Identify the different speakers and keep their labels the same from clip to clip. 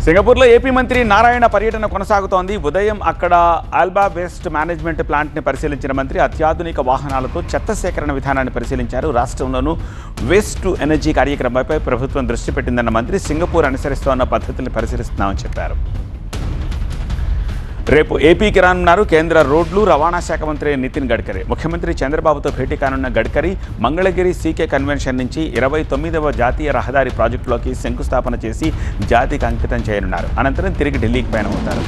Speaker 1: సింగపూర్లో ఏపీ మంత్రి నారాయణ పర్యటన కొనసాగుతోంది. ఉదయం అక్కడ ఆల్బా వేస్ట్ మేనేజ్మెంట్ ప్లాంట్ని పరిశీలించిన మంత్రి అత్యాధునిక వాహనాలతో చెత్త సేకరణ విధానాన్ని పరిశీలించారు. రాష్ట్రంలోనూ వేస్ట్ టు ఎనర్జీ కార్యక్రమంపై ప్రభుత్వం దృష్టి పెట్టిందన్న మంత్రి సింగపూర్ అనుసరిస్తోన్న పద్ధతుల్ని పరిశీలిస్తున్నామని చెప్పారు. రేపు ఏపీకి రానున్నారు కేంద్ర రోడ్లు రవాణా శాఖ మంత్రి నితిన్ గడ్కరీ. ముఖ్యమంత్రి చంద్రబాబుతో భేటీ కానున్న గడ్కరీ మంగళగిరి సీకే కన్వెన్షన్ నుంచి 29వ జాతీయ రహదారి ప్రాజెక్టులోకి శంకుస్థాపన చేసి జాతికి అంకితం చేయనున్నారు. అనంతరం తిరిగి ఢిల్లీకి పయనమవుతారు.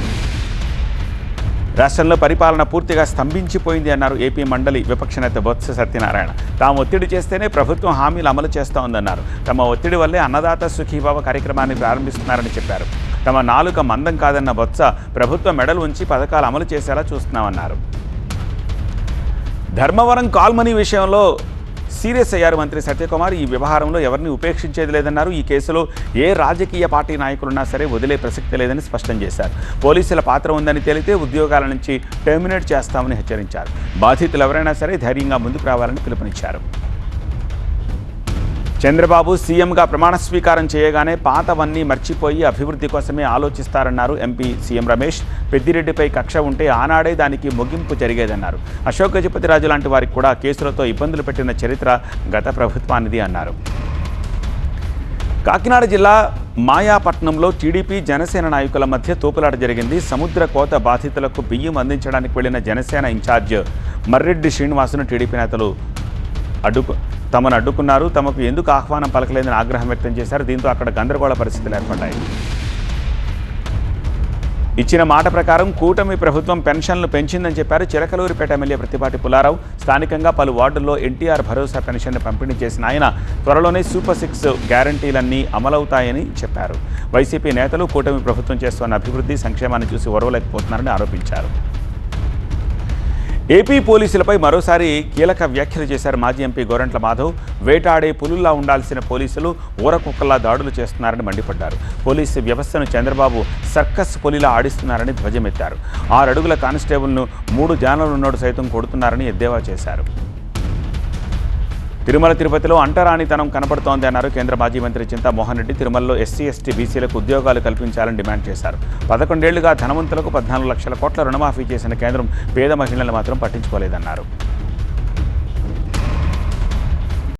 Speaker 1: రాష్ట్రంలో పరిపాలన పూర్తిగా స్తంభించిపోయింది అన్నారు ఏపీ మండలి విపక్ష నేత బొత్స సత్యనారాయణ. తాము ఒత్తిడి చేస్తేనే ప్రభుత్వం హామీలు అమలు చేస్తూ ఉందన్నారు. తమ ఒత్తిడి వల్లే అన్నదాత సుఖీభావ కార్యక్రమాన్ని ప్రారంభిస్తున్నారని చెప్పారు. తమ నాలుక మందం కాదన్న బొత్స ప్రభుత్వం మెడలు ఉంచి పథకాలు అమలు చేసేలా చూస్తున్నామన్నారు. ధర్మవరం కాల్మనీ విషయంలో సీరియస్ అయ్యారు మంత్రి సత్యకుమార్. ఈ వ్యవహారంలో ఎవరిని ఉపేక్షించేది లేదన్నారు. ఈ కేసులో ఏ రాజకీయ పార్టీ నాయకులున్నా సరే వదిలే ప్రసక్తి లేదని స్పష్టం చేశారు. పోలీసుల పాత్ర ఉందని తేలితే ఉద్యోగాల నుంచి టెర్మినేట్ చేస్తామని హెచ్చరించారు. బాధితులు ఎవరైనా సరే ధైర్యంగా ముందుకు రావాలని పిలుపునిచ్చారు. చంద్రబాబు సీఎంగా ప్రమాణ స్వీకారం చేయగానే పాతవన్నీ మర్చిపోయి అభివృద్ధి కోసమే ఆలోచిస్తారన్నారు ఎంపీ సీఎం రమేష్. పెద్దిరెడ్డిపై కక్ష ఉంటే ఆనాడే దానికి ముగింపు జరిగేదన్నారు. అశోక్ గజపతిరాజు లాంటి వారికి కూడా కేసులతో ఇబ్బందులు పెట్టిన చరిత్ర గత ప్రభుత్వానిది అన్నారు. కాకినాడ జిల్లా మాయాపట్నంలో టీడీపీ జనసేన నాయకుల మధ్య తోపులాట జరిగింది. సముద్ర కోత బాధితులకు బియ్యం అందించడానికి వెళ్లిన జనసేన ఇన్ఛార్జ్ మర్రెడ్డి శ్రీనివాసును టీడీపీ నేతలు తమను అడ్డుకున్నారు. తమకు ఎందుకు ఆహ్వానం పలకలేదని ఆగ్రహం వ్యక్తం చేశారు. దీంతో అక్కడ గందరగోళ పరిస్థితులు ఏర్పడ్డాయి. ఇచ్చిన మాట ప్రకారం కూటమి ప్రభుత్వం పెన్షన్లు పెంచిందని చెప్పారు. చిలకలూరిపేట ఎమ్మెల్యే ప్రతిపాటి పుల్లారావు. స్థానికంగా పలు వార్డుల్లో ఎన్టీఆర్ భరోసా పెన్షన్ను పంపిణీ చేసిన ఆయన త్వరలోనే సూపర్ 6 గ్యారంటీలన్నీ అమలవుతాయని చెప్పారు. వైసీపీ నేతలు కూటమి ప్రభుత్వం చేస్తున్న అభివృద్ధి సంక్షేమాన్ని చూసి ఓర్వలేకపోతున్నారని ఆరోపించారు. ఏపీ పోలీసులపై మరోసారి కీలక వ్యాఖ్యలు చేశారు మాజీ ఎంపీ గోరంట్ల మాధవ్. వేటాడే పులుల్లా ఉండాల్సిన పోలీసులు ఊరకుక్కల్లా దాడులు చేస్తున్నారని మండిపడ్డారు. పోలీసు వ్యవస్థను చంద్రబాబు సర్కస్ పులిలా ఆడిస్తున్నారని ధ్వజమెత్తారు. 6 అడుగుల కానిస్టేబుల్ను 3 జానలున్నోడు సైతం కొడుతున్నారని ఎద్దేవా చేశారు. తిరుమల తిరుపతిలో అంటరానితనం కనపడుతోంది అన్నారు కేంద్ర మాజీ మంత్రి చింతామోహన్ రెడ్డి. తిరుమలలో ఎస్సీ ఎస్టీ బీసీలకు ఉద్యోగాలు కల్పించాలని డిమాండ్ చేశారు. 11 ఏళ్లుగా ధనవంతులకు 14 లక్షల కోట్ల రుణమాఫీ చేసిన కేంద్రం పేద మహిళలను మాత్రం పట్టించుకోలేదన్నారు.